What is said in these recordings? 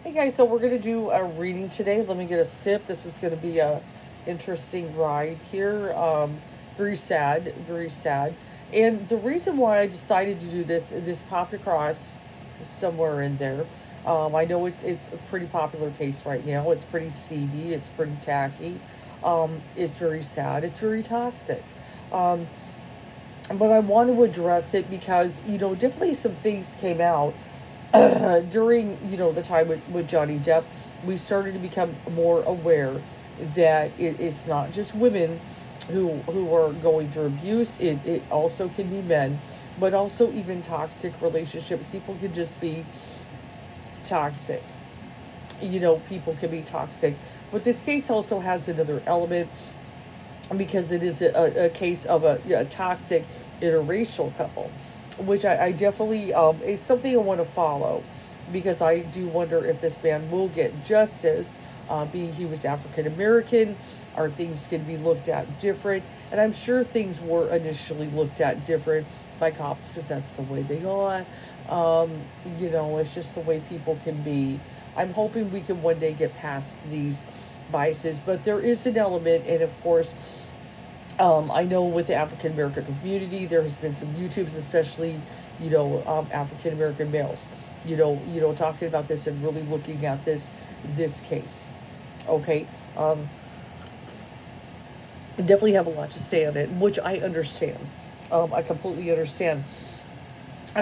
Hey guys, so we're gonna do a reading today. Let me get a sip. This is gonna be a interesting ride here. Very sad, very sad. And the reason why I decided to do this popped across somewhere in there. I know it's a pretty popular case right now. It's pretty seedy. It's pretty tacky. It's very sad. It's very toxic. Um, but I want to address it because definitely some things came out during the time with Johnny Depp. We started to become more aware that it's not just women who are going through abuse. It also can be men, but also even toxic relationships. People can just be toxic. People can be toxic. But this case also has another element because it is a case of a toxic interracial couple, which I definitely is something I want to follow because I do wonder if this man will get justice. Being he was African American, are things going to be looked at different? And I'm sure things were initially looked at different by cops because that's the way they are. It's just the way people can be. I'm hoping we can one day get past these biases, but there is an element, and of course, I know with the African American community, there has been some YouTubes, especially, African American males, talking about this and really looking at this case. Okay, I definitely have a lot to say on it, which I understand. I completely understand.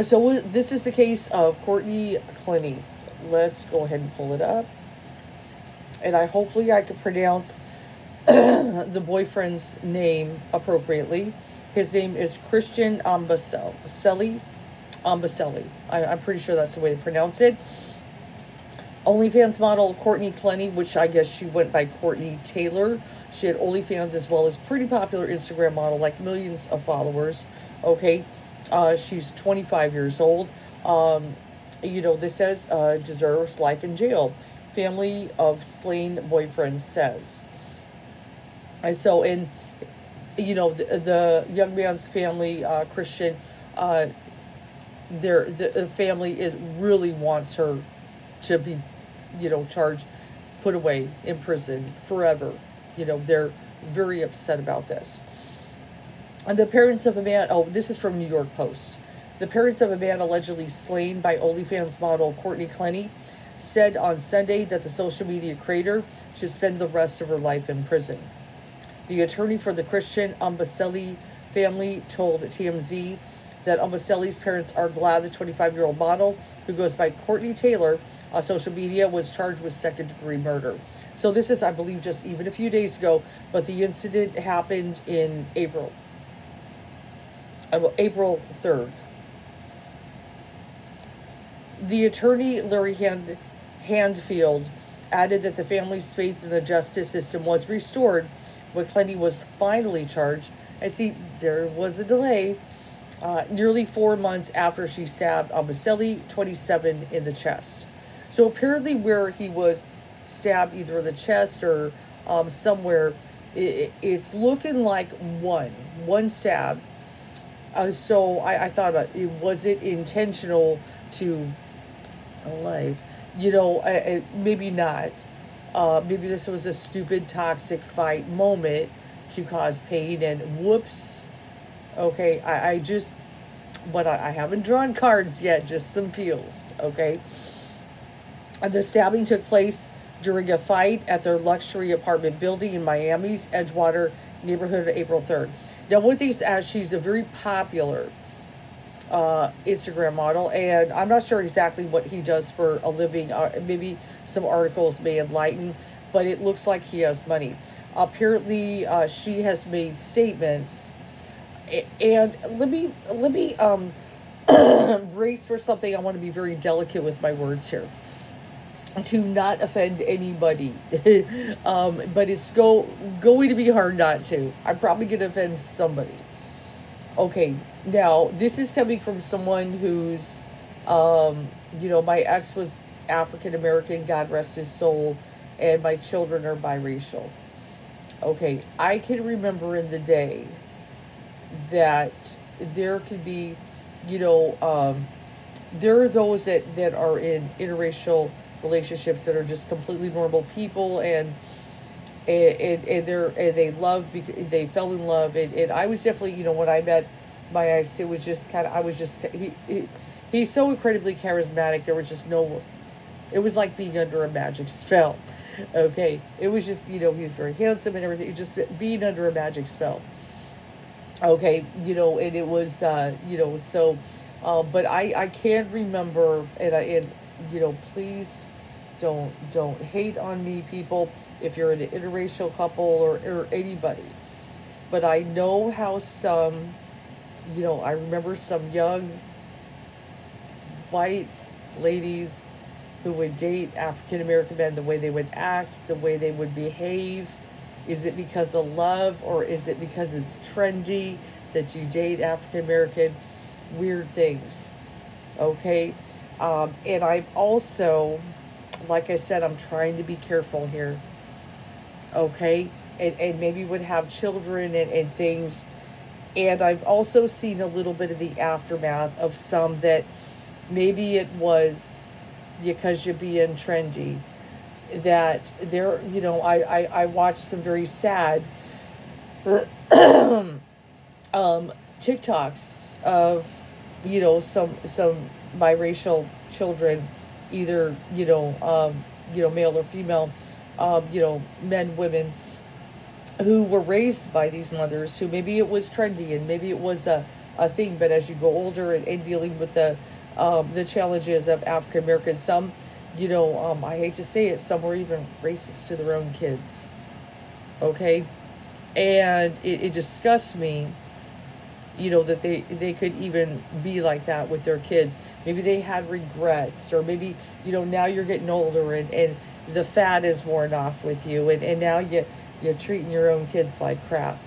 So this is the case of Courtney Clenney. Let's go ahead and pull it up, and hopefully I can pronounce the boyfriend's name appropriately. His name is Christian Ambaselli. I'm pretty sure that's the way to pronounce it. OnlyFans model Courtney Clenney, which I guess she went by Courtney Taylor. She had OnlyFans as well as pretty popular Instagram model, like millions of followers. Okay, she's 25 years old. This says deserves life in jail. Family of slain boyfriend says. And so, the young man's family, Christian, the family really wants her to be, charged, put away in prison forever. They're very upset about this. And the parents of a man, this is from New York Post. The parents of a man allegedly slain by OnlyFans model Courtney Clenney said on Sunday that the social media creator should spend the rest of her life in prison. The attorney for the Christian Ambaselli family told TMZ that Ambaselli's parents are glad the 25-year-old model, who goes by Courtney Taylor on social media, was charged with second-degree murder. So this is, I believe, just even a few days ago, but the incident happened in April 3rd. The attorney, Larry Handfield, added that the family's faith in the justice system was restored when Clenney was finally charged. And see, there was a delay. Nearly 4 months after she stabbed Ambaselli, 27, in the chest. So apparently where he was stabbed, either in the chest or somewhere, it's looking like one stab. So I thought about it. Was it intentional to alive? Maybe not. Maybe this was a stupid, toxic fight moment to cause pain, and whoops. Okay, but I haven't drawn cards yet, just some feels, okay? And the stabbing took place during a fight at their luxury apartment building in Miami's Edgewater neighborhood on April 3rd. Now, one thing is, she's a very popular Instagram model, and I'm not sure exactly what he does for a living. Maybe some articles may enlighten, but it looks like he has money. Apparently, she has made statements, and let me brace for something. I want to be very delicate with my words here, to not offend anybody. But it's going to be hard not to. I'm probably going to offend somebody. Okay, now, this is coming from someone who's, my ex was African American, God rest his soul, and my children are biracial. Okay, I can remember in the day that there could be, there are those that are in interracial relationships that are just completely normal people, and they love, they fell in love, and I was definitely, when I met my ex, it was just kind of, I was just, he's so incredibly charismatic. There was just no, it was like being under a magic spell. Okay, it was just, he's very handsome and everything, just being under a magic spell. Okay, and it was, so, but I can remember, and please don't hate on me, people, if you're an interracial couple, or anybody. But I know how some, I remember some young white ladies who would date African American men, the way they would act, the way they would behave. Is it because of love, or is it because it's trendy that you date African American? Weird things. Okay? And I've also, like I said, I'm trying to be careful here. Okay? And maybe would have children, and things. And I've also seen a little bit of the aftermath of some that maybe it was because you're being trendy, that there, I watched some very sad TikToks of, some biracial children, either, male or female, men, women, who were raised by these mothers, who maybe it was trendy and maybe it was a thing, but as you go older, and dealing with the challenges of African Americans, some, I hate to say it, some were even racist to their own kids. Okay? And it disgusts me, that they could even be like that with their kids. Maybe they had regrets, or maybe, now you're getting older, and the fat is worn off with you, and now you're treating your own kids like crap.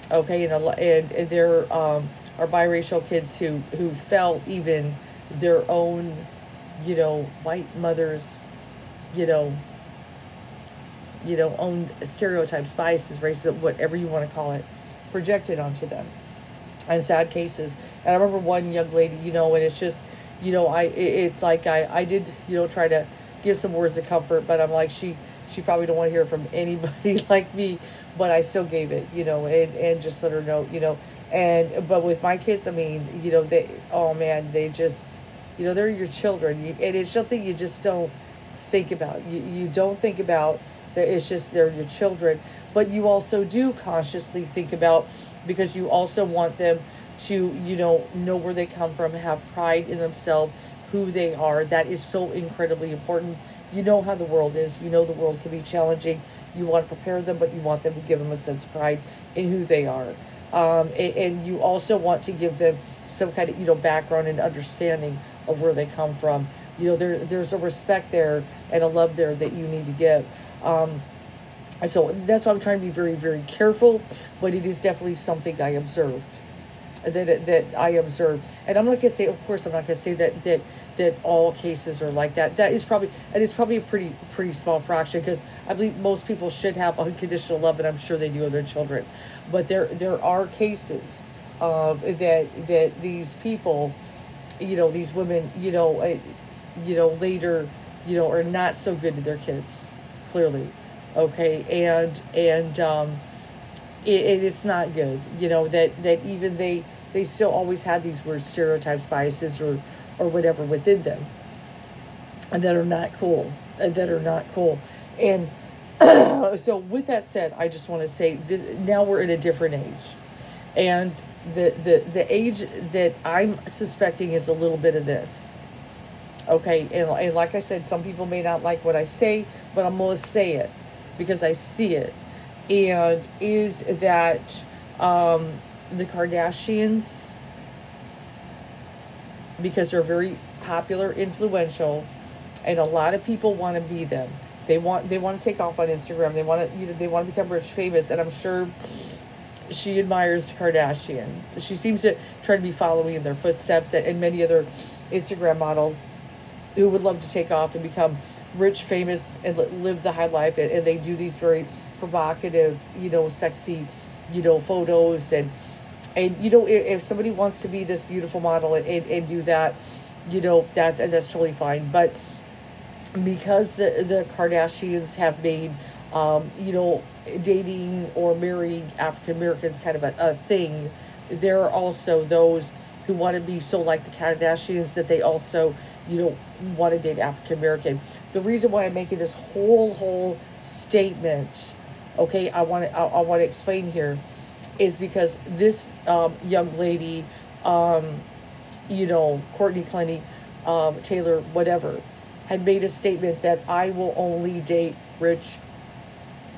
Okay? And there are biracial kids who felt even their own, white mothers, own stereotypes, biases, racism, whatever you want to call it, projected onto them, and sad cases. And I remember one young lady, and it's just, it's like I did, try to give some words of comfort, but I'm like, she probably don't want to hear from anybody like me, but I still gave it, and just let her know, but with my kids, I mean, they, oh man, they just, they're your children, and it's something you just don't think about. You don't think about that. It's just, they're your children, but you also do consciously think about, because you also want them to, know where they come from, have pride in themselves, who they are. That is so incredibly important. You know how the world is. The world can be challenging. You want to prepare them, but you want them to give them a sense of pride in who they are. And you also want to give them some kind of, background and understanding of where they come from. There's a respect there and a love there that you need to give. So that's why I'm trying to be very, very careful, but it is definitely something I observed. That I observed. And I'm not going to say, of course, I'm not going to say that all cases are like that. That is probably, and it's probably a pretty small fraction, because I believe most people should have unconditional love, and I'm sure they do of their children. But there are cases that these people, these women, later, are not so good to their kids, clearly. Okay, and it's not good, that even they still always have these weird stereotypes, biases, or whatever within them, and that are not cool, and so with that said, I just want to say this, now we're in a different age, and the age that I'm suspecting is a little bit of this. Okay, and like I said, some people may not like what I say, but I'm going to say it because I see it. And is that the Kardashians, because they're very popular, influential, and a lot of people want to be them. They want to take off on Instagram. They want to they want to become rich, famous, and I'm sure she admires the Kardashians. She seems to try to be following in their footsteps, and many other Instagram models who would love to take off and become rich, famous, and live the high life. And they do these very provocative, sexy, photos. And if somebody wants to be this beautiful model and do that, that's totally fine. But because the Kardashians have made, you know, dating or marrying African Americans kind of a thing. There are also those who want to be so like the Kardashians that they also, you know, want to date African American. The reason why I'm making this whole statement, okay, I want to explain here, is because this young lady, you know, Courtney Clenney, Taylor, whatever, had made a statement that I will only date rich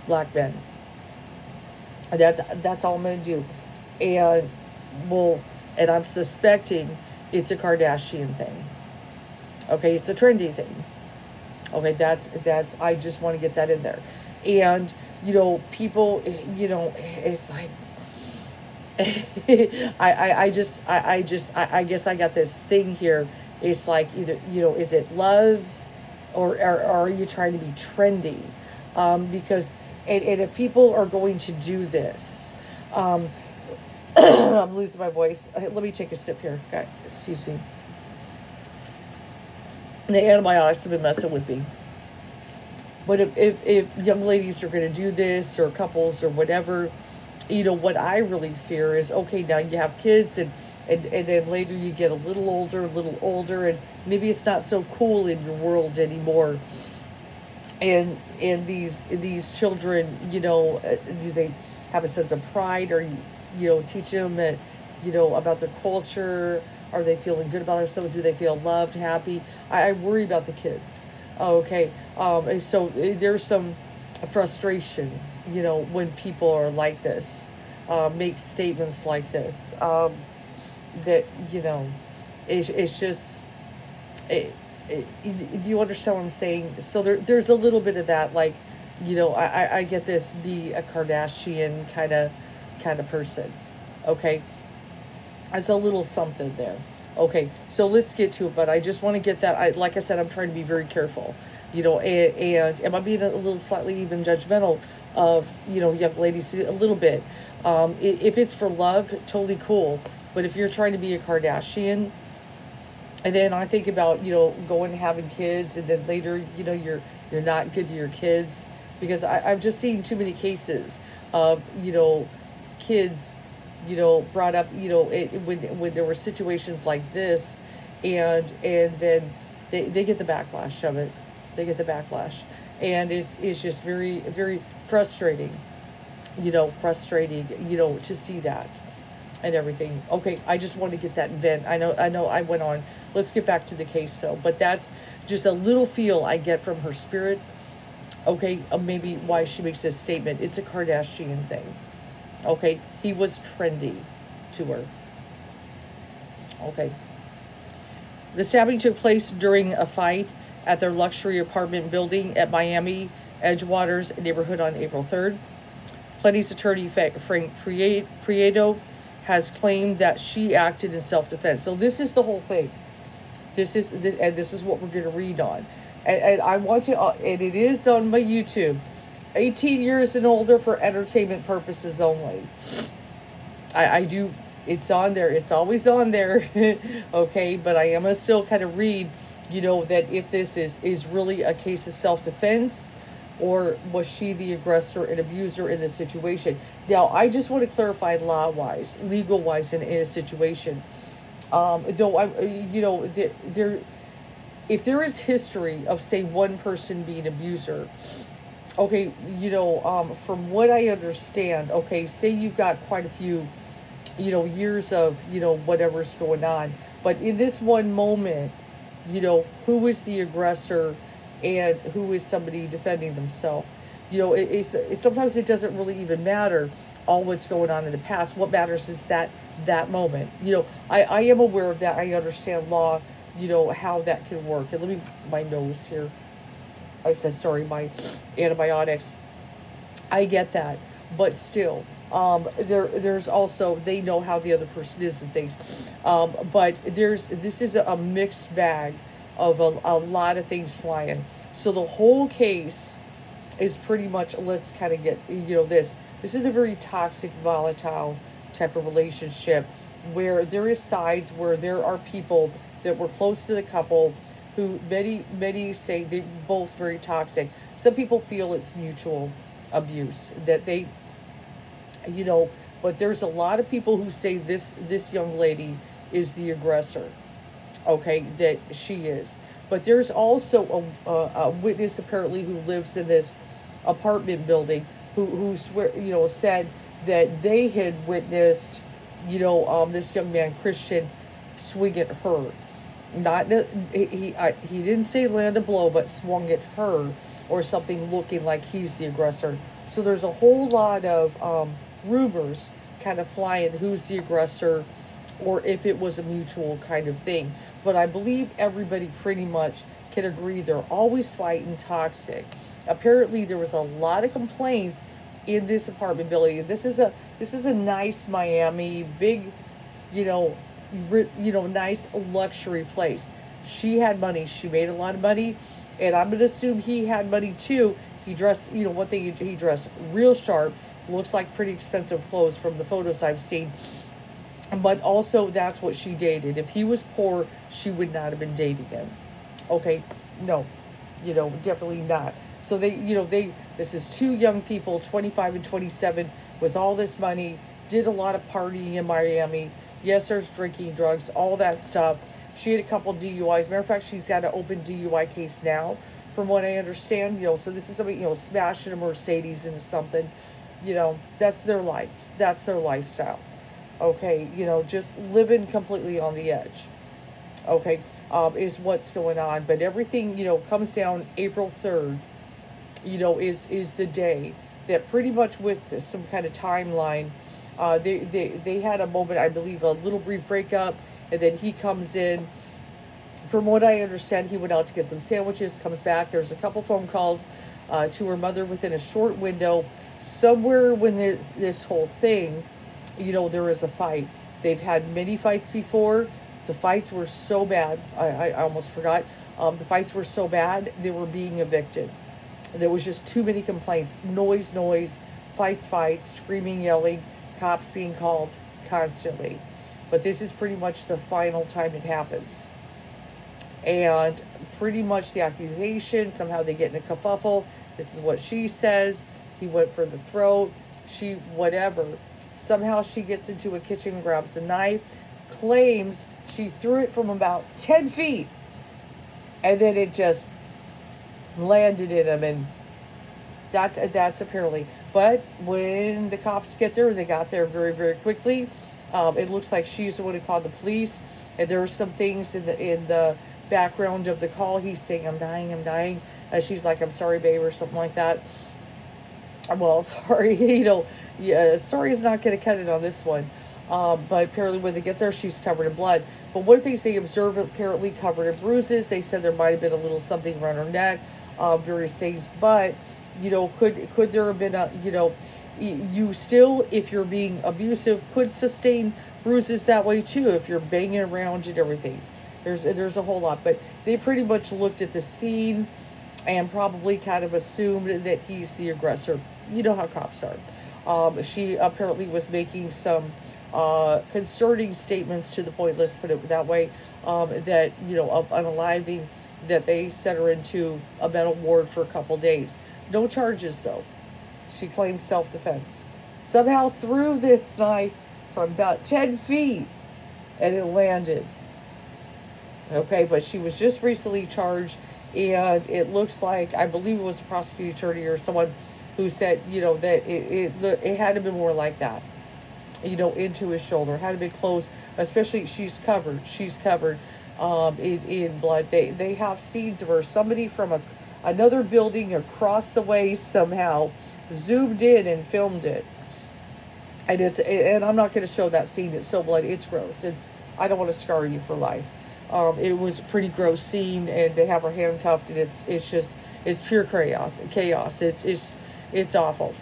black men. And that's all I'm gonna do. And well, and I'm suspecting it's a Kardashian thing. Okay, it's a trendy thing. Okay, that's I just want to get that in there. And you know, people, you know, it's like I guess I got this thing here. It's like either, you know, is it love, or are you trying to be trendy? Because and if people are going to do this, I'm losing my voice. Let me take a sip here. Okay, excuse me. The antibiotics have been messing with me. But if young ladies are going to do this, or couples or whatever, you know, what I really fear is, okay, now you have kids, and then later you get a little older, and maybe it's not so cool in your world anymore. And these children, you know, do they have a sense of pride, or you know, teach them, you know, about their culture? Are they feeling good about themselves? Do they feel loved, happy? I worry about the kids. Okay, and so there's some frustration, you know, when people are like this, make statements like this, that, you know, it's just, do you understand what I'm saying? So there's a little bit of that, like, you know, I get this, be a Kardashian kind of person, okay? There's a little something there. Okay, so let's get to it, but I just want to get that. Like I said, I'm trying to be very careful, you know, and am I being a little slightly even judgmental of, you know, young ladies a little bit? If it's for love, totally cool. But if you're trying to be a Kardashian, and then I think about, you know, going and having kids, and then later, you know, you're not good to your kids, because I've just seen too many cases of, you know, kids, you know, brought up, you know, when there were situations like this, and then they get the backlash of it. They get the backlash, and it's just very frustrating, you know, to see that and everything. Okay, I just want to get that vent. I know I went on. Let's get back to the case though. But that's just a little feel I get from her spirit. Okay, maybe why she makes this statement. It's a Kardashian thing. Okay, he was trendy to her. Okay. The stabbing took place during a fight at their luxury apartment building at Miami Edgewater's neighborhood on April 3rd. Clenney's attorney, Frank Prieto, has claimed that she acted in self-defense. So this is the whole thing. This is what we're going to read on. And I want to, and it is on my YouTube. 18 years and older for entertainment purposes only. I do, it's on there. It's always on there. Okay, but I am going to still kind of read, you know, that if this is really a case of self-defense, or was she the aggressor and abuser in this situation. Now, I just want to clarify law-wise, legal-wise in a situation. Though, you know, there, if there is history of, say, one person being an abuser, okay, you know, from what I understand, okay, say you've got quite a few, you know, years of, you know, whatever's going on. But in this one moment, you know, who is the aggressor and who is somebody defending themselves? You know, it's sometimes it doesn't really even matter all what's going on in the past. What matters is that moment. You know, I am aware of that. I understand law, you know, how that can work. And let me, my nose here. I said, sorry, my antibiotics. I get that, but still, there's also, they know how the other person is and things, but this is a mixed bag of a lot of things flying. So the whole case is pretty much, let's kind of get, you know, this is a very toxic, volatile type of relationship, where there is sides, where there are people that were close to the couple who many say they're both very toxic. Some people feel it's mutual abuse, that they, you know, but there's a lot of people who say this young lady is the aggressor. Okay, that she is. But there's also a witness apparently who lives in this apartment building who swear, said that they had witnessed, this young man Christian swing at her. Not he didn't say land a blow, but swung at her or something, looking like he's the aggressor. So there's a whole lot of rumors kind of flying who's the aggressor, or if it was a mutual kind of thing. But I believe everybody pretty much can agree they're always fighting toxic. Apparently there was a lot of complaints in this apartment building. This is a nice Miami big, nice luxury place. She had money. She made a lot of money, and I'm gonna assume he had money too. He dressed, one thing, he dressed real sharp. Looks like pretty expensive clothes from the photos I've seen. But also, that's what she dated. If he was poor, she would not have been dating him. Okay, no, definitely not. So this is two young people, 25 and 27, with all this money, did a lot of partying in Miami. Yes, there's drinking, drugs, all that stuff. She had a couple DUIs. Matter of fact, she's got an open DUI case now, from what I understand. So this is somebody, smashing a Mercedes into something. That's their life. That's their lifestyle. Okay, just living completely on the edge. Okay, is what's going on. But everything, comes down April 3rd, is the day that pretty much with this, some kind of timeline, they had a moment, I believe, a little brief breakup, and then he comes in. From what I understand, he went out to get some sandwiches, comes back. There's a couple phone calls to her mother within a short window. Somewhere when this whole thing, there is a fight. They've had many fights before. The fights were so bad. I almost forgot. The fights were so bad, they were being evicted. There was just too many complaints. Noise, fights, screaming, yelling, cops being called constantly. But this is pretty much the final time it happens. And pretty much the accusation, somehow they get in a kerfuffle. This is what she says. He went for the throat. She, whatever. Somehow she gets into a kitchen, grabs a knife, claims she threw it from about 10 feet. And then it just landed in him. And that's apparently. But when the cops get there, they got there very, very quickly. It looks like she's the one who called the police. And there are some things in the background of the call. He's saying, I'm dying. And she's like, I'm sorry, babe, or something like that. Well, sorry, sorry is not going to cut it on this one. But apparently when they get there, she's covered in blood. But one of the things they observed, apparently covered in bruises. They said there might have been a little something around her neck, various things. But, could there have been you still, if you're being abusive, could sustain bruises that way too, if you're banging around and everything. There's a whole lot. But they pretty much looked at the scene and probably kind of assumed that he's the aggressor. You know how cops are. She apparently was making some concerning statements, to the point, let's put it that way, that, of unaliving, that they sent her into a mental ward for a couple days. No charges, though. She claims self-defense. Somehow threw this knife from about 10 feet, and it landed. Okay, but she was just recently charged, and it looks like, I believe it was a prosecuting attorney or someone who said, that it had to be more like that, into his shoulder. It had to be close, especially she's covered in blood. They have scenes of her. Somebody from another building across the way somehow zoomed in and filmed it. And I'm not going to show that scene. It's so bloody. It's gross. I don't want to scar you for life. It was a pretty gross scene, and they have her handcuffed, and it's pure chaos. It's awful.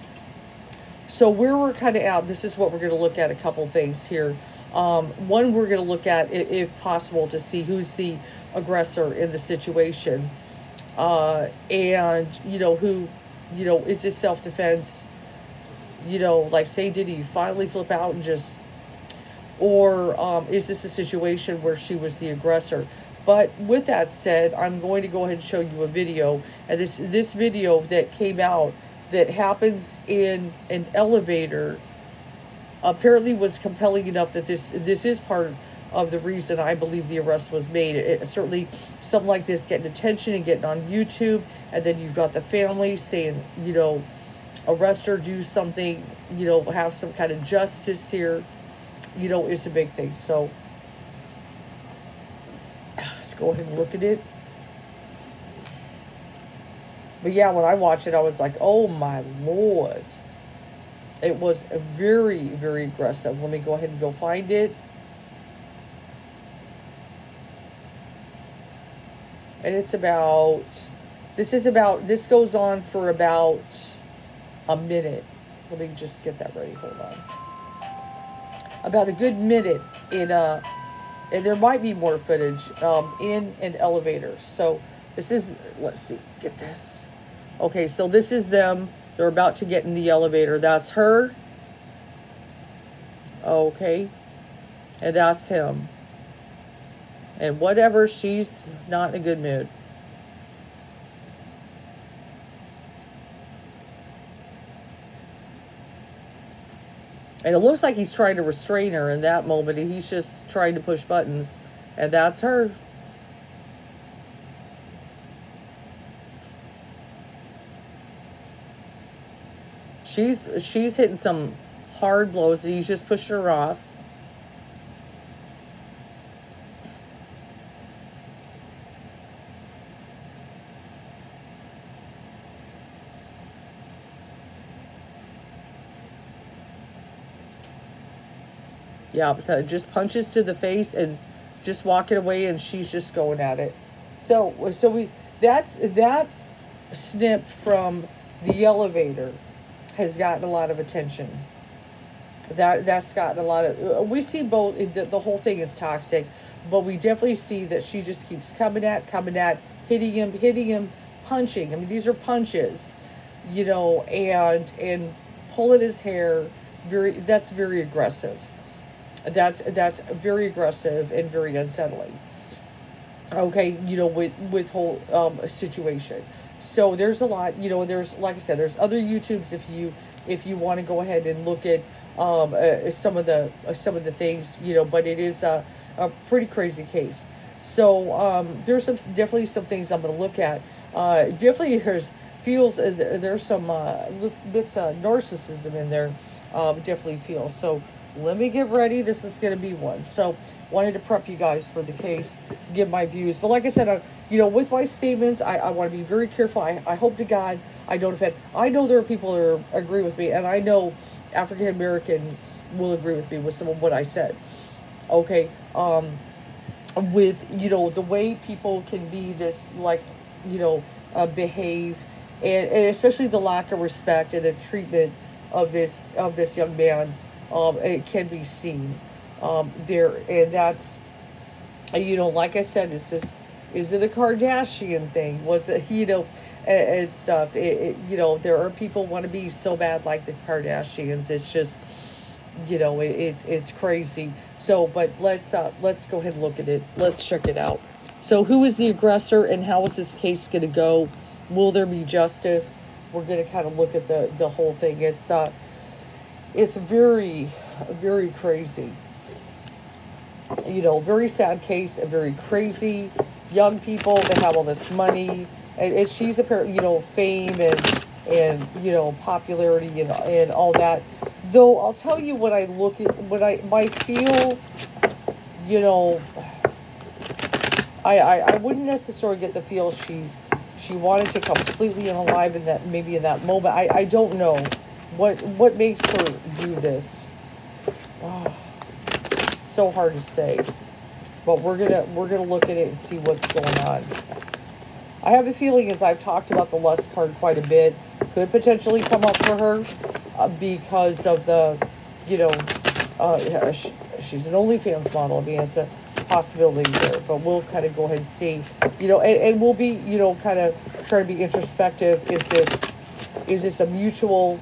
So where we're kind of at, this is what we're going to look at, a couple things here. One, we're going to look at, if possible, to see who's the aggressor in the situation. And, who, is this self-defense? Like, say, did he finally flip out and just, or is this a situation where she was the aggressor? But with that said, I'm going to go ahead and show you a video. And this video that came out that happens in an elevator apparently was compelling enough that this is part of the reason I believe the arrest was made. Certainly something like this getting attention and getting on YouTube, and then you've got the family saying, you know, arrest her, do something, you know, have some kind of justice here, you know, is a big thing. So let's go ahead and look at it. But yeah, when I watched it, I was like, oh my Lord. It was very, very aggressive. Let me go ahead and go find it. And it's about, this goes on for about a minute. Let me just get that ready. Hold on. About a good minute in a, and there might be more footage in an elevator. So this is, let's see, get this. Okay, so this is them. They're about to get in the elevator. That's her. Okay. And that's him. And whatever, she's not in a good mood. And it looks like he's trying to restrain her in that moment. And he's just trying to push buttons. And that's her. She's hitting some hard blows, and he's just pushing her off. Yeah, just punches to the face and just walking away, and she's just going at it. So that snip from the elevator has gotten a lot of attention. That's gotten a lot of, we see both, the whole thing is toxic, but we definitely see that she just keeps coming at, hitting him, punching. I mean, these are punches, you know, and pulling his hair. That's very aggressive. That's very aggressive and very unsettling. Okay, you know, with whole situation. So there's a lot, you know, there's, like I said, there's other YouTubes if you want to go ahead and look at some of the things, you know, but it is a pretty crazy case. So there's definitely some things I'm going to look at. Definitely there's some bits of narcissism in there. Definitely feels. So let me get ready. This is going to be one. So wanted to prep you guys for the case, give my views. But like I said, you know, with my statements, I want to be very careful. I hope to God I don't offend. I know there are people who agree with me, and I know African Americans will agree with me with some of what I said. Okay, with, you know, the way people can be this, like, you know, behave, and especially the lack of respect and the treatment of this young man, it can be seen there, and that's, you know, like I said, is it a Kardashian thing? Was it, you know, and stuff? You know, there are people want to be so bad like the Kardashians. It's just, you know, it's crazy. So, but let's go ahead and look at it. Let's check it out. So, who is the aggressor, and how is this case going to go? Will there be justice? We're going to kind of look at the whole thing. It's very, very crazy. You know, very sad case, very crazy. Young people that have all this money, and she's apparently, you know, fame and you know, popularity and all that. Though I'll tell you, when I look at, when I might feel, you know, I wouldn't necessarily get the feel she wanted to completely unalive in that, maybe in that moment. I don't know what makes her do this. Oh, it's so hard to say, but we're gonna look at it and see what's going on. I have a feeling, as I've talked about the lust card quite a bit, could potentially come up for her because of the, you know, she's an OnlyFans model. I mean, it's a possibility there, but we'll kind of go ahead and see, you know, and we'll be, you know, kind of trying to be introspective. Is this a mutual,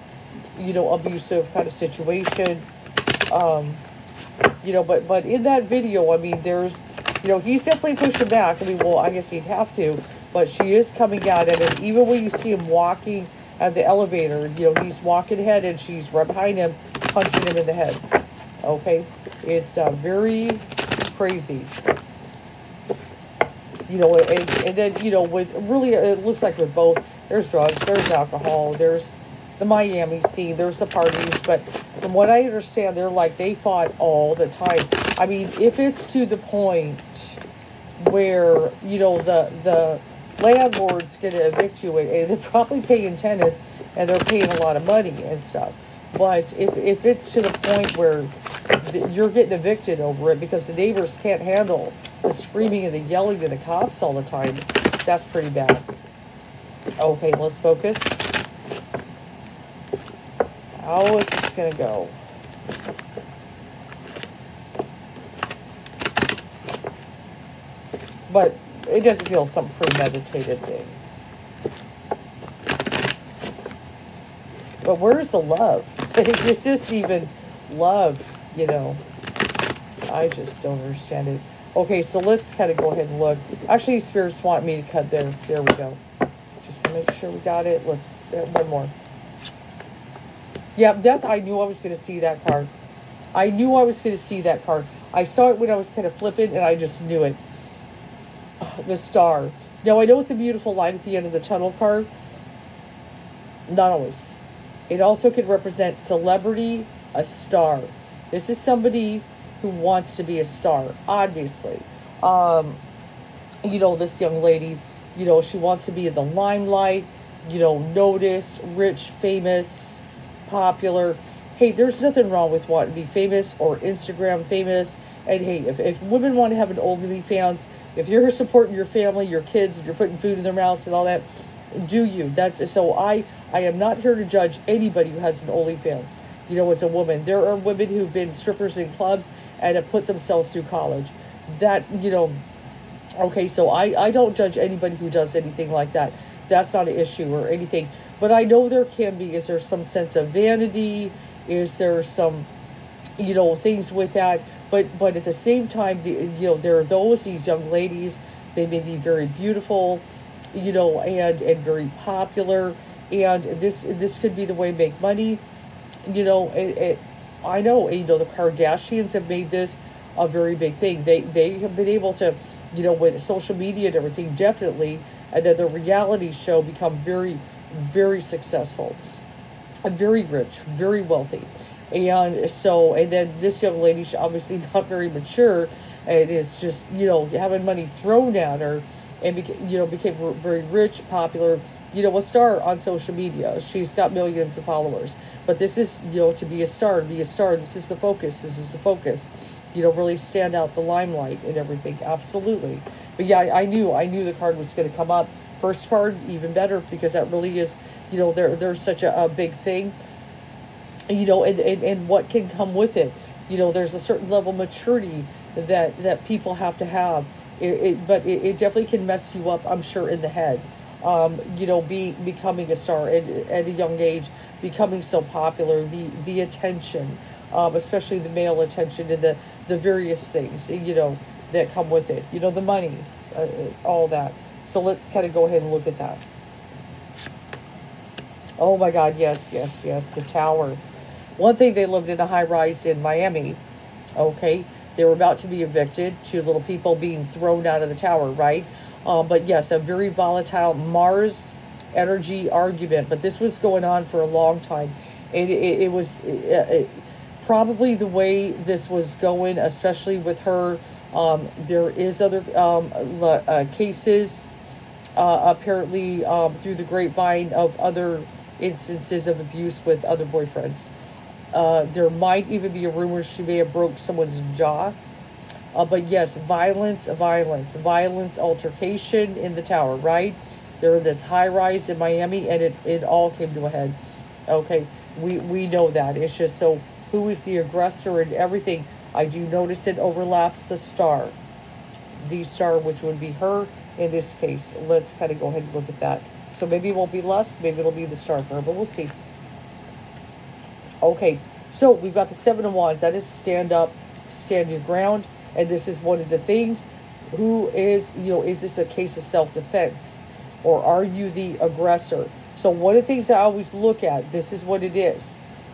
you know, abusive kind of situation? You know, but in that video, I mean, there's he's definitely pushing back. I mean, well, I guess he'd have to, but she is coming out at him. Even when you see him walking at the elevator, he's walking ahead and she's right behind him, punching him in the head. Okay, it's very crazy. And then, with really, it looks like with both, there's drugs, there's alcohol, there's the Miami scene, there's the parties, but from what I understand, they fought all the time. I mean, if it's to the point where, the landlord's going to evict you, and they're probably paying tenants, and they're paying a lot of money and stuff. But if it's to the point where you're getting evicted over it because the neighbors can't handle the screaming and the yelling and the cops all the time, that's pretty bad. Okay, let's focus. How is this going to go? But it doesn't feel some premeditated thing. But where's the love? Is this even love, I just don't understand it. Okay, so let's kind of go ahead and look. Actually, spirits want me to cut there. There we go. Just to make sure we got it. Let's, one more. Yeah, I knew I was going to see that card. I knew I was going to see that card. I saw it when I was kind of flipping, and I just knew it. The star. Now, I know it's a beautiful light at the end of the tunnel card. Not always. It also could represent celebrity, a star. This is somebody who wants to be a star, obviously. This young lady, she wants to be in the limelight, noticed, rich, famous, popular. Hey, there's nothing wrong with wanting to be famous or Instagram famous. And hey, if women want to have an OnlyFans, if you're supporting your family, your kids, if you're putting food in their mouths and all that, do you. So I am not here to judge anybody who has an OnlyFans, as a woman. There are women who've been strippers in clubs and have put themselves through college. Okay, so I don't judge anybody who does anything like that. That's not an issue or anything. But I know there can be, is there some sense of vanity? Is there some, things with that? But at the same time, there are these young ladies, they may be very beautiful, and very popular, and this could be the way to make money. I know, the Kardashians have made this a very big thing. They have been able to, with social media and everything, definitely, and then the reality show become very, very successful, and very rich, very wealthy. And then this young lady, she's obviously not very mature, and is just, having money thrown at her, and became very rich, popular, a star on social media. She's got millions of followers. But this is, to be a star, this is the focus. Really stand out the limelight and everything. Absolutely. But yeah, I knew the card was going to come up. First card, even better, because that really is, there's such a big thing. And what can come with it. There's a certain level of maturity that people have to have. But it definitely can mess you up, I'm sure, in the head. Becoming a star at a young age, becoming so popular, the attention, especially the male attention, and the various things, that come with it. The money, all that. So let's kind of go ahead and look at that. Oh my God, yes, the tower. One thing, they lived in a high-rise in Miami, okay? They were about to be evicted, 2 little people being thrown out of the tower, right? But yes, a very volatile Mars energy argument. But this was going on for a long time. And it was probably the way this was going, especially with her. There is other cases, apparently, through the grapevine, of other instances of abuse with other boyfriends. There might even be a rumor she may have broke someone's jaw. But yes, violence, altercation in the tower, right? They're in this high-rise in Miami, and it all came to a head. Okay, we know that. It's just, so who is the aggressor and everything? I do notice it overlaps the star. The star, which would be her in this case. Let's kind of go ahead and look at that. So maybe it won't be lust, maybe it'll be the star for her, but we'll see. Okay, so we've got the 7 of Wands. That is stand up, stand your ground. And this is one of the things. Who is, is this a case of self-defense, or are you the aggressor? So one of the things I always look at, this is what it is.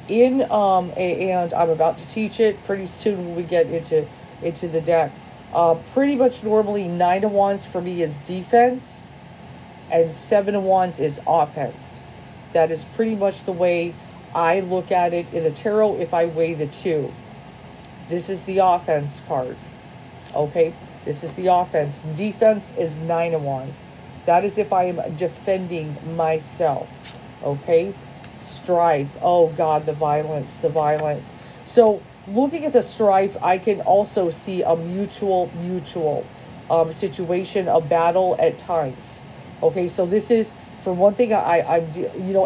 And I'm about to teach it pretty soon when we get into the deck. Pretty much normally 9 of Wands for me is defense, and 7 of Wands is offense. That is pretty much the way I look at it in the tarot if I weigh the two. This is the offense card. Okay, this is the offense. Defense is 9 of Wands. That is if I am defending myself. Okay, strife. Oh God, the violence, the violence. So looking at the strife, I can also see a mutual situation, a battle at times. Okay, so this is, for one thing, I'm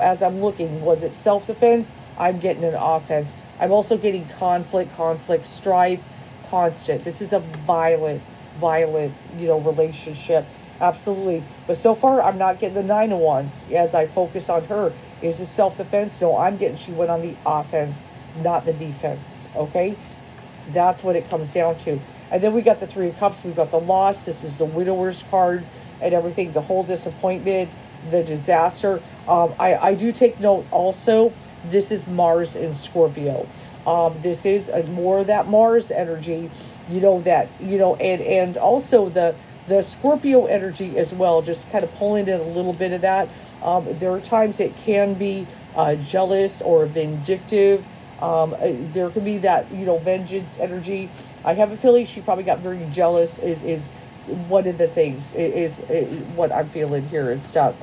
as I'm looking, was it self-defense? I'm getting an offense. I'm also getting conflict, strife, constant. This is a violent, relationship. Absolutely. But so far, I'm not getting the 9 of Wands as I focus on her. Is it self-defense? No, I'm getting she went on the offense, not the defense. Okay? That's what it comes down to. And then we got the 3 of Cups. We've got the loss. This is the widower's card and everything. The whole disappointment, the disaster. I do take note also, this is Mars in Scorpio. This is more of that Mars energy, and also the Scorpio energy as well, just kind of pulling in a little bit of that. There are times it can be jealous or vindictive. There can be that, vengeance energy. I have a feeling she probably got very jealous is one of the things, is what I'm feeling here and stuff.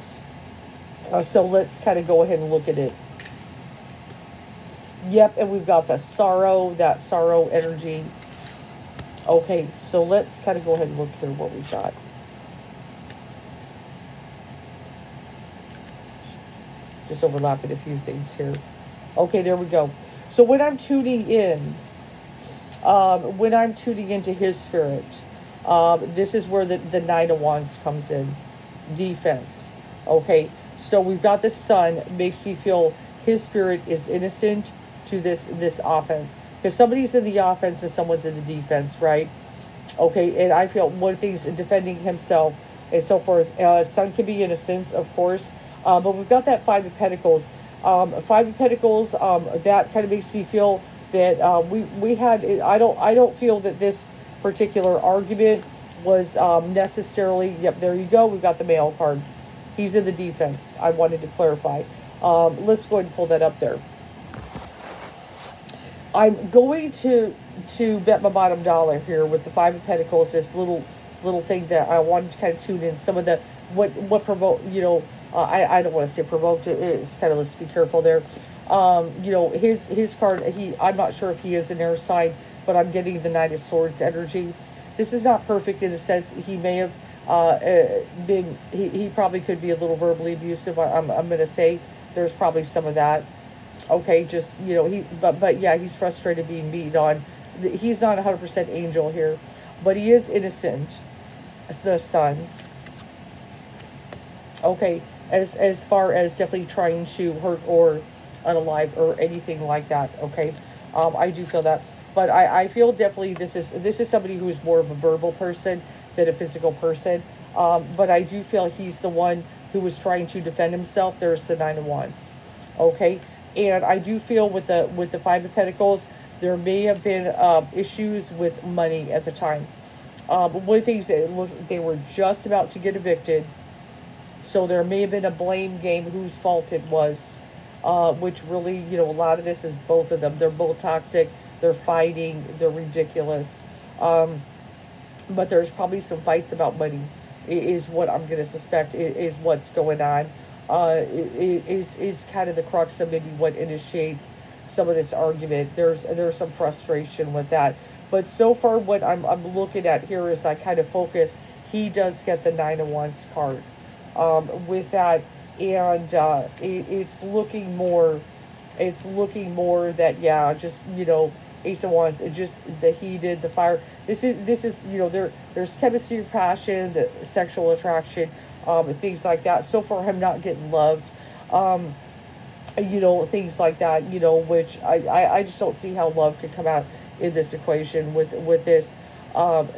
So let's kind of go ahead and look at it. Yep, and we've got the sorrow, that sorrow energy. Okay, so let's kind of go ahead and look through what we've got. Just overlapping a few things here. Okay, there we go. So when I'm tuning in, into his spirit, this is where the 9 of Wands comes in. Defense. Okay, so we've got the Sun. Makes me feel his spirit is innocent to this offense. Because somebody's in the offense and someone's in the defense, right? Okay, and I feel one of the things, defending himself and so forth. Sun can be innocence, of course. But we've got that 5 of Pentacles. 5 of Pentacles, that kind of makes me feel that we had, I don't feel that this particular argument was necessarily, yep, there you go, we've got the male card. He's in the defense. I wanted to clarify. Let's go ahead and pull that up there. I'm going to bet my bottom dollar here with the 5 of Pentacles, this little thing that I wanted to kind of tune in. Some of the, what provoke, I don't want to say provoked, it's kind of, let's be careful there. His card, I'm not sure if he is an air sign, but I'm getting the 9 of Swords energy. This is not perfect in the sense he may have been, he probably could be a little verbally abusive. I'm going to say there's probably some of that. Okay, just, but yeah, he's frustrated being beaten on. He's not 100% angel here, but he is innocent, the Sun. Okay, as far as definitely trying to hurt or unalive or anything like that. Okay, I do feel that, but I feel definitely this is somebody who is more of a verbal person than a physical person. But I do feel he's the one who was trying to defend himself. There's the 9 of Wands. Okay. And I do feel with the 5 of Pentacles, there may have been issues with money at the time. But one of the things that it looks, they were just about to get evicted, so there may have been a blame game whose fault it was. Which really, a lot of this is both of them. They're both toxic. They're fighting. They're ridiculous. But there's probably some fights about money. Is what I'm going to suspect is what's going on. Is kind of the crux of maybe what initiates some of this argument. There's some frustration with that, but so far what I'm looking at here is I kind of focus. He does get the 9 of Wands card with that, and it's looking more that, yeah, just Ace of Wands, just the heated, the fire. This is there's chemistry, passion, the sexual attraction. Things like that. So far, I'm not getting love. Things like that. Which I just don't see how love could come out in this equation with this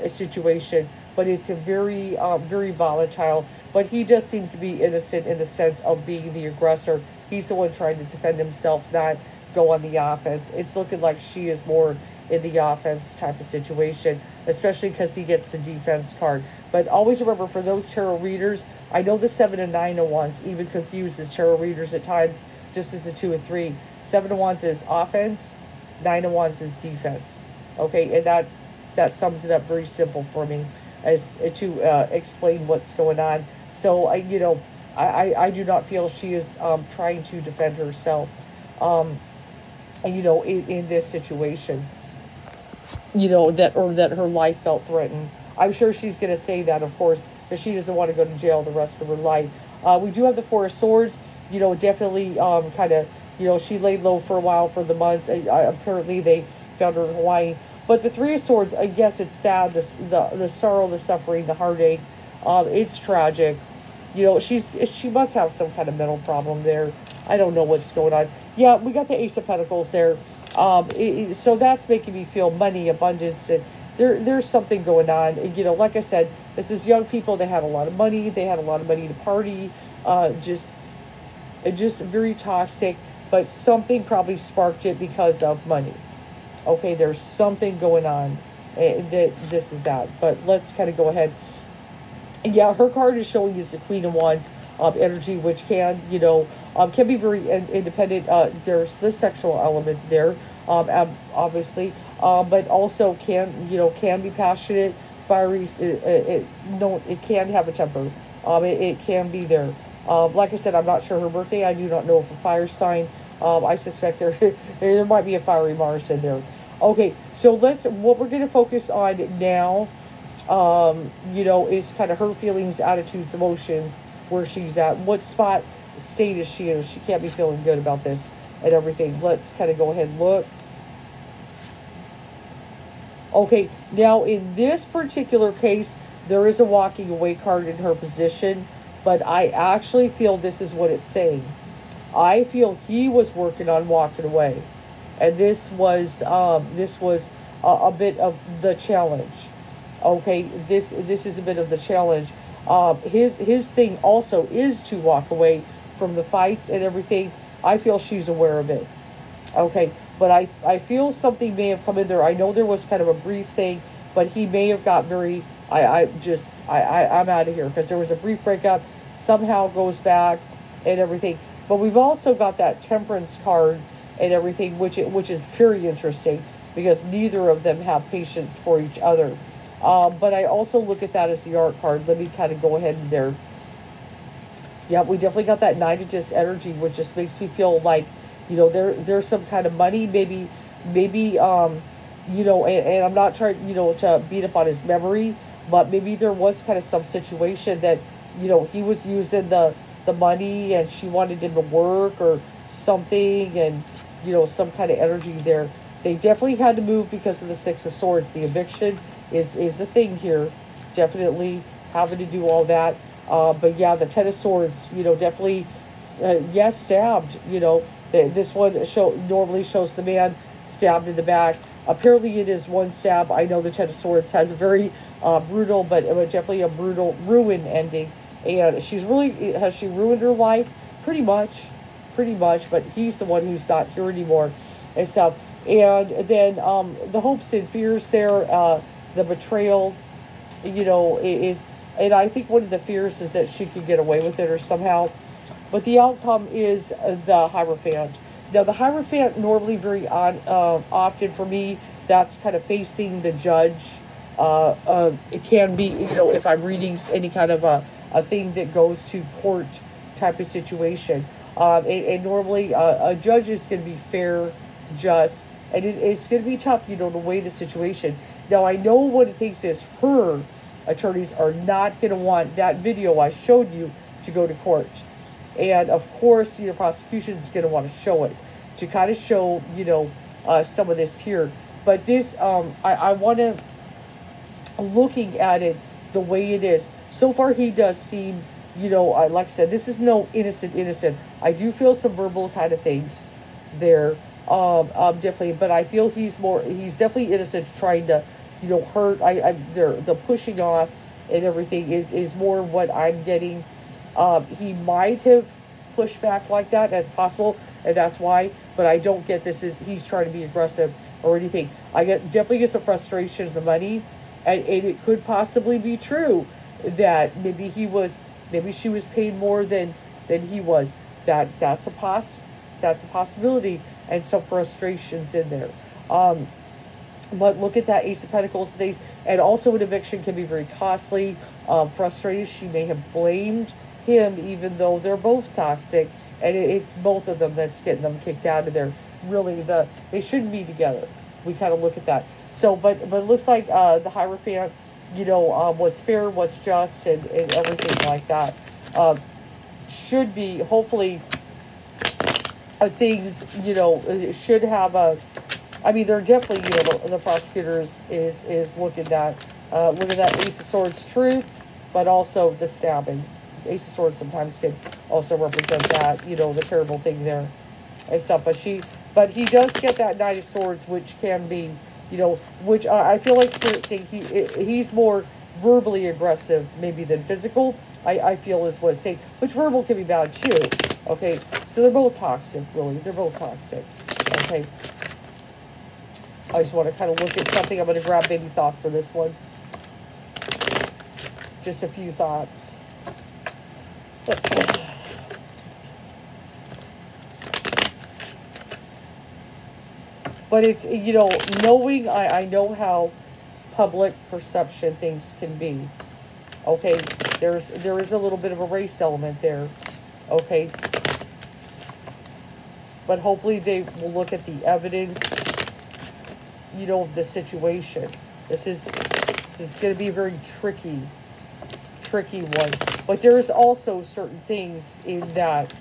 situation. but it's a very, very volatile. But he does seem to be innocent in the sense of being the aggressor. He's the one trying to defend himself, not go on the offense. It's looking like she is more in the offense type of situation, especially because he gets the defense card. But always remember, for those tarot readers, I know the 7 and 9 of Wands even confuses tarot readers at times, just as the 2 and 3. 7 of Wands is offense, 9 of Wands is defense. Okay, and that sums it up very simple for me as to explain what's going on. So I do not feel she is trying to defend herself, in this situation. That her life felt threatened. I'm sure she's going to say that, of course, because she doesn't want to go to jail the rest of her life. We do have the 4 of Swords. Definitely kind of, she laid low for a while for the months. Apparently they found her in Hawaii. But the 3 of Swords, yes, it's sad. The sorrow, the suffering, the heartache. It's tragic. She must have some kind of mental problem there. I don't know what's going on. Yeah, we got the Ace of Pentacles there. So that's making me feel money, abundance, and there's something going on. Like I said, this is young people. They had a lot of money. They had a lot of money to party. Just very toxic. But something probably sparked it because of money. Okay, there's something going on. This is that. But let's kind of go ahead. Yeah, her card is showing is the Queen of Wands energy, which can be very independent. There's the sexual element there, obviously, but also can be passionate, fiery. It can have a temper. It can be there. Like I said, I'm not sure her birthday. I do not know if a fire sign. I suspect there might be a fiery Mars in there. Okay, so what we're going to focus on now, is kind of her feelings, attitudes, emotions, where she's at, what state is she in. She can't be feeling good about this and everything. Let's kind of go ahead and look. Okay, now in this particular case, there is a walking away card in her position, but I actually feel this is what it's saying. I feel he was working on walking away, and this was a bit of the challenge. Okay, this is a bit of the challenge. His thing also is to walk away from the fights and everything. I feel she's aware of it. Okay, but I feel something may have come in there. I know there was kind of a brief thing, but he may have got very, I'm out of here, because there was a brief breakup, somehow goes back and everything. But we've also got that Temperance card and everything, which is very interesting, because neither of them have patience for each other. But I also look at that as the art card. Let me kind of go ahead and there. Yeah, we definitely got that Knight of Discs energy, which just makes me feel like, there's some kind of money, maybe, and I'm not trying, to beat up on his memory, but maybe there was kind of some situation that, he was using the money and she wanted him to work or something, and, some kind of energy there. They definitely had to move because of the 6 of Swords. The eviction is the thing here. Definitely having to do all that. But yeah, the 10 of Swords, definitely, yes, stabbed. This one normally shows the man stabbed in the back. Apparently it is one stab. I know the 10 of Swords has a very brutal, but definitely a brutal ruin ending. And has she ruined her life? Pretty much, but he's the one who's not here anymore and stuff. And then the hopes and fears there, the betrayal, is, and I think one of the fears is that she could get away with it or somehow. But the outcome is the Hierophant. Now, the Hierophant normally very often for me, that's kind of facing the judge. It can be, if I'm reading any kind of a thing that goes to court type of situation. And normally a judge is going to be fair, just, and it's going to be tough, to weigh the situation. Now, I know what it thinks is her attorneys are not going to want that video I showed you to go to court. And, of course, prosecution is going to want to show it, to kind of show, some of this here. But this, I want to, looking at it the way it is, so far he does seem, like I said, this is no innocent. I do feel some verbal kind of things there, definitely, but I feel he's definitely innocent, trying to, hurt. The pushing off, and everything is more what I'm getting. He might have pushed back like that. That's possible, and that's why. But I don't get this is he's trying to be aggressive or anything. I definitely get some frustration of the money, and it could possibly be true that maybe she was paid more than he was. That's a possibility, and some frustrations in there. But look at that Ace of Pentacles things, and also an eviction can be very costly. Frustrated, she may have blamed him, even though they're both toxic, and it's both of them that's getting them kicked out of there. Really, they shouldn't be together. We kind of look at that. So, but it looks like the Hierophant, what's fair, what's just, and everything like that. Should be hopefully things, should have a. I mean, they're definitely, the prosecutors is looking at that Ace of Swords truth, but also the stabbing. Ace of Swords sometimes can also represent that, the terrible thing there and stuff. But he does get that Knight of Swords, which can be, which I feel like Spirit saying he's more verbally aggressive maybe than physical. I feel is what it's saying, which verbal can be bad too. Okay, so they're both toxic, really. They're both toxic. Okay. I just want to kind of look at something. I'm going to grab baby thought for this one. Just a few thoughts. But it's, knowing, I know how public perception things can be. Okay, there is a little bit of a race element there. Okay. But hopefully they will look at the evidence, the situation. This is going to be a very tricky one. But there's also certain things in that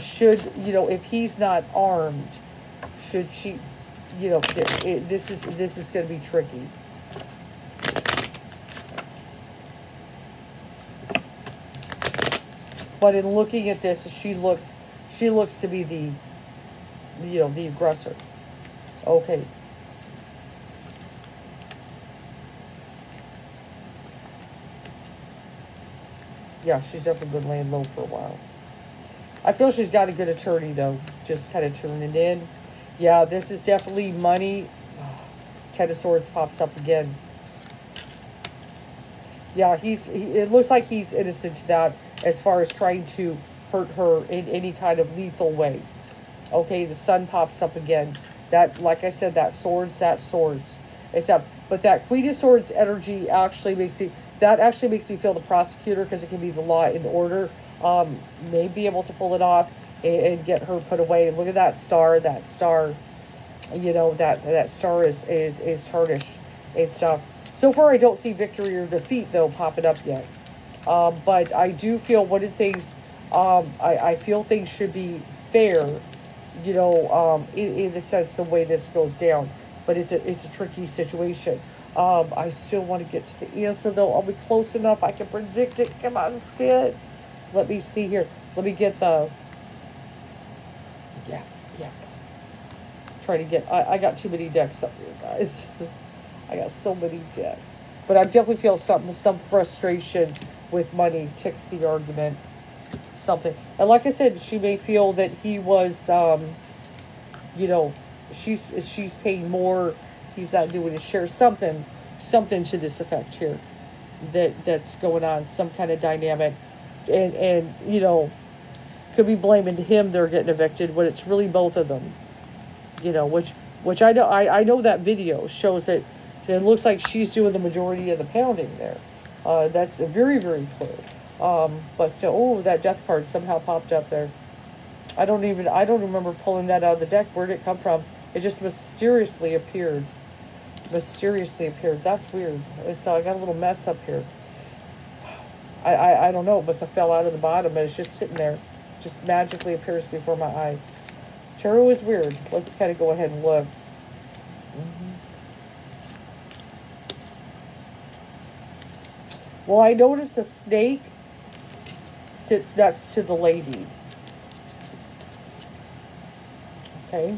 should, if he's not armed, should she, this is going to be tricky. But in looking at this, she looks to be the aggressor. Okay. Yeah, she's definitely been laying low for a while. I feel she's got a good attorney, though. Just kind of turning in. Yeah, this is definitely money. Ten of Swords pops up again. Yeah, it looks like he's innocent to that as far as trying to hurt her in any kind of lethal way. Okay, the Sun pops up again. That, like I said, that swords. But that Queen of Swords energy actually makes me feel the prosecutor, because it can be the law and order, may be able to pull it off and get her put away. Look at that star. That star, that star is tarnished and stuff. So far, I don't see victory or defeat, though, popping up yet. But I do feel one of the things, I feel things should be fair, in the sense the way this goes down. But it's a tricky situation. I still want to get to the answer, though. I'll be close enough. I can predict it. Come on, spit. Let me see here. Let me get the... Yeah. Try to get... I got too many decks up here, guys. I got so many decks. But I definitely feel some frustration with money. Ticks the argument. Something. And like I said, she may feel that he was, she's paying more. He's not doing his share. Something to this effect here. That's going on. Some kind of dynamic. And could be blaming him they're getting evicted when it's really both of them. Which I know. I know that video shows that it looks like she's doing the majority of the pounding there. That's very, very clear. But still, that death card somehow popped up there. I don't remember pulling that out of the deck. Where did it come from? It just mysteriously appeared. That's weird. So I got a little mess up here. I don't know. It must have fell out of the bottom, but it's just sitting there. Just magically appears before my eyes. Tarot is weird. Let's kind of go ahead and look. Well, I noticed the snake sits next to the lady. Okay.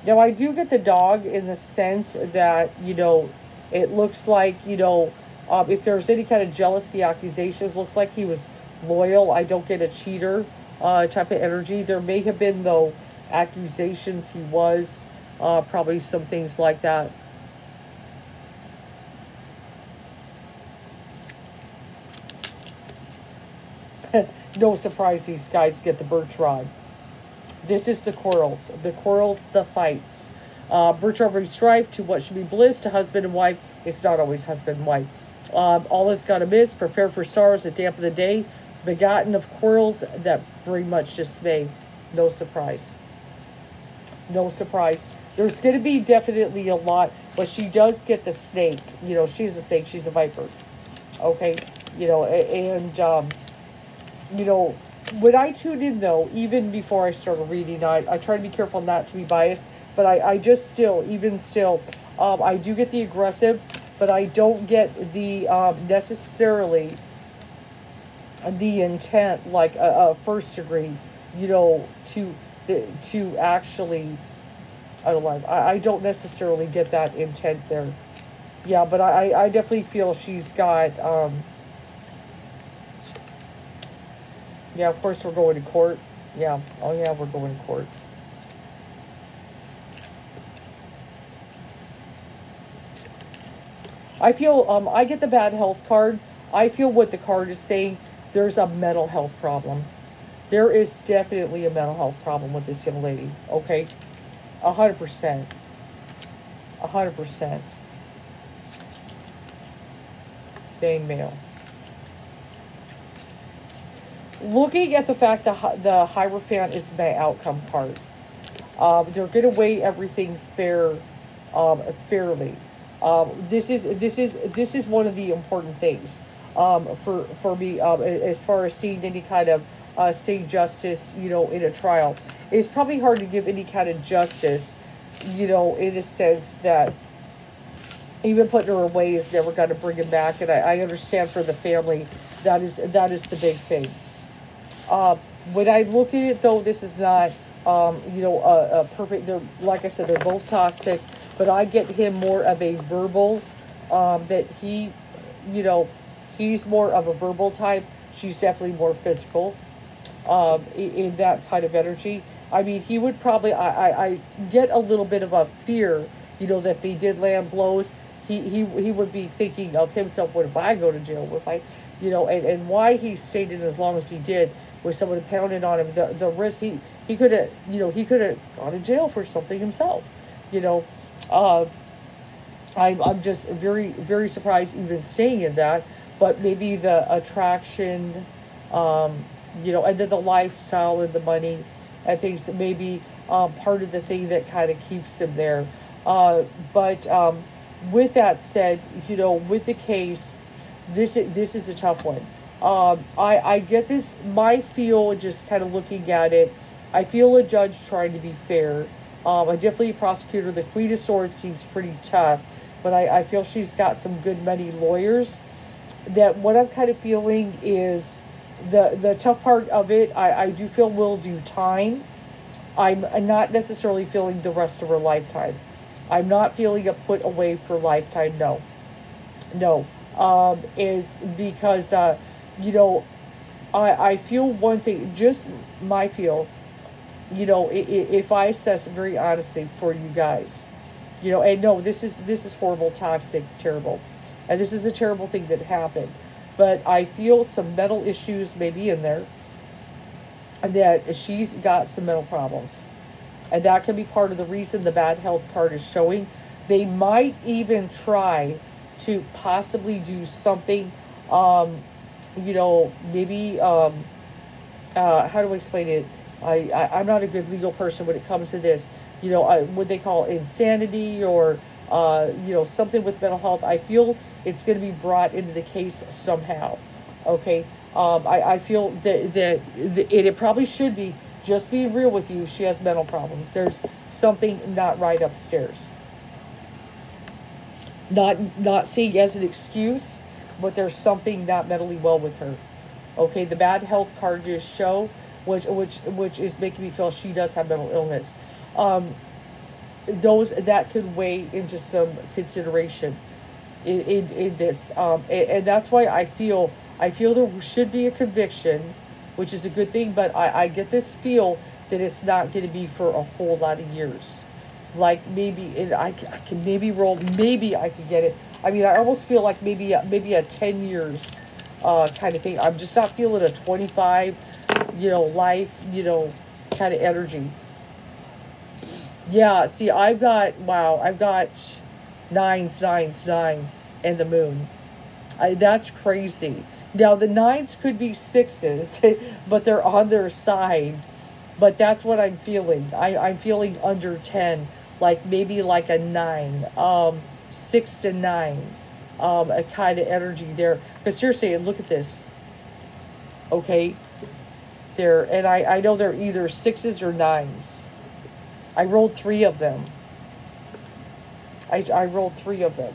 Now, I do get the dog in the sense that, it looks like, if there's any kind of jealousy accusations, looks like he was loyal. I don't get a cheater type of energy. There may have been, though, accusations he was, probably some things like that. No surprise these guys get the birch rod. This is the quarrels, the fights. Birch rod brings strife to what should be bliss to husband and wife. It's not always husband and wife. All is got amiss, prepare for sorrows that dampen the day, begotten of quarrels that bring much dismay. No surprise. No surprise. There's going to be definitely a lot, but she does get the snake. She's a snake, she's a viper. Okay? And when I tuned in, though, even before I started reading, I try to be careful not to be biased, but I just still, even still, I do get the aggressive, but I don't get the necessarily the intent, like a first degree, to actually, I don't know, I don't necessarily get that intent there. Yeah, but I definitely feel she's got, yeah, of course we're going to court. Yeah, oh yeah, we're going to court. I feel, I get the bad health card. I feel what the card is saying, there's a mental health problem. There is definitely a mental health problem with this young lady, okay? 100%. 100%. Bane male. Looking at the fact that the Hierophant is my outcome card, they're going to weigh everything fairly. This is one of the important things for me as far as seeing any kind of say justice, in a trial. It's probably hard to give any kind of justice, in a sense that even putting her away is never going to bring him back. And I understand for the family that is the big thing. When I look at it, though, this is not, a perfect. They're, like I said, they're both toxic, but I get him more of a verbal. That he, he's more of a verbal type. She's definitely more physical. In that kind of energy. I mean, he would probably. I get a little bit of a fear, that if he did land blows, he would be thinking of himself. What if I go to jail? What if I, and why he stayed in as long as he did, where someone pounded on him, the risk he could have, he could have gone to jail for something himself, I'm just very, very surprised even staying in that, but maybe the attraction, and then the lifestyle and the money and things that may be part of the thing that kind of keeps him there. But with that said, with the case, this is a tough one. I get this, my feel, just kind of looking at it, I feel a judge trying to be fair. Definitely a prosecutor. The Queen of Swords seems pretty tough, but I feel she's got some good many lawyers. That what I'm kind of feeling is the tough part of it, I do feel will do time. I'm not necessarily feeling the rest of her lifetime. I'm not feeling a put away for lifetime, no. No. Is because, I feel one thing, just my feel, if I assess it very honestly for you guys, and no, this is horrible, toxic, terrible. And this is a terrible thing that happened. But I feel some mental issues maybe in there. And that she's got some mental problems. And that can be part of the reason the bad health card is showing. They might even try to possibly do something, maybe, how do I explain it? I'm not a good legal person when it comes to this. What they call insanity or, something with mental health. I feel it's going to be brought into the case somehow. Okay. I feel that it probably should be, just being real with you, she has mental problems. There's something not right upstairs. Not seeing as an excuse, but there's something not mentally well with her. Okay, the bad health card just show, which is making me feel she does have mental illness. those that could weigh into some consideration in this, and that's why I feel there should be a conviction, which is a good thing, but I get this feel that it's not going to be for a whole lot of years. Like maybe I can maybe roll, maybe I could get it. I mean, I almost feel like maybe a 10 years kind of thing. I'm just not feeling a 25, life, kind of energy. Yeah, see, I've got nines, nines, nines, and the moon. That's crazy. Now, the nines could be sixes, but they're on their side. But that's what I'm feeling. I'm feeling under 10, like maybe like a nine, 6 to 9, a kind of energy there. Because seriously, look at this. Okay, there, and I know they're either sixes or nines. I rolled three of them. I rolled three of them.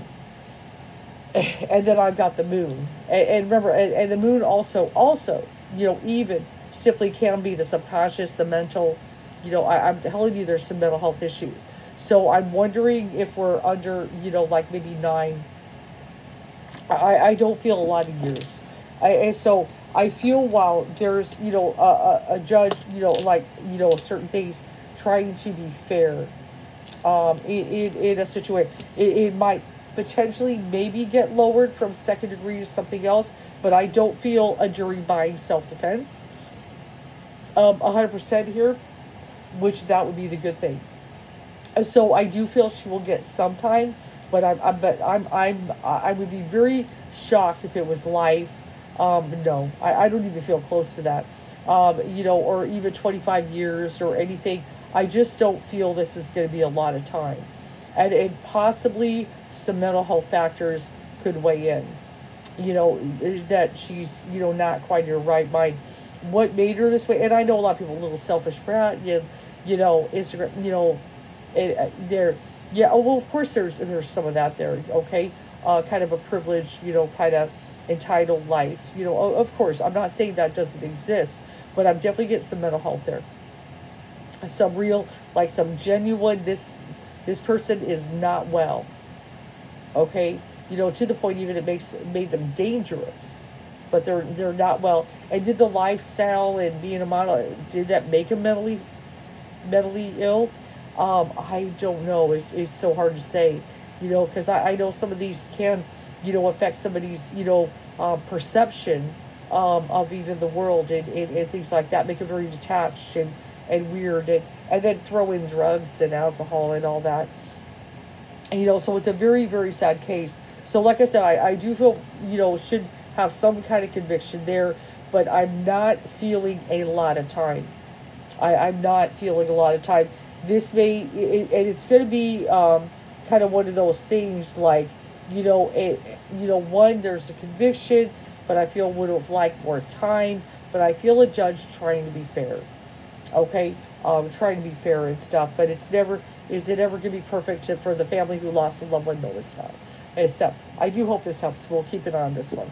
And then I've got the moon. And remember, and the moon also, even simply can be the subconscious, the mental, I'm telling you there's some mental health issues. So I'm wondering if we're under, like maybe 9. I don't feel a lot of years. And so I feel while there's, a judge, certain things trying to be fair, in a situation, it might potentially maybe get lowered from second degree to something else, but I don't feel a jury buying self-defense 100% here, which that would be the good thing. So I do feel she will get some time, but I would be very shocked if it was life. No, I don't even feel close to that. Or even 25 years or anything. I just don't feel this is going to be a lot of time. And possibly some mental health factors could weigh in. That she's, not quite in her right mind. What made her this way? And I know a lot of people, a little selfish brat, Instagram, there, yeah, oh, well, of course there's some of that there, okay? Kind of a privileged, kind of entitled life. Of course, I'm not saying that doesn't exist, but I'm definitely getting some mental health there. Some real, like some genuine, this person is not well, okay? To the point even it made them dangerous, but they're not well. And did the lifestyle and being a model, did that make them mentally ill? I don't know. It's so hard to say, because I know some of these can, affect somebody's, perception of even the world and things like that, make it very detached and weird, and then throw in drugs and alcohol and all that. So it's a very, very sad case. So like I said, I do feel, should have some kind of conviction there, but I'm not feeling a lot of time. I'm not feeling a lot of time. This and it's going to be kind of one of those things like, one, there's a conviction, but I feel would have liked more time, but I feel a judge trying to be fair. Okay, trying to be fair and stuff, but is it ever going to be perfect for the family who lost a loved one? No, it's not. Except, I do hope this helps. We'll keep an eye on this one.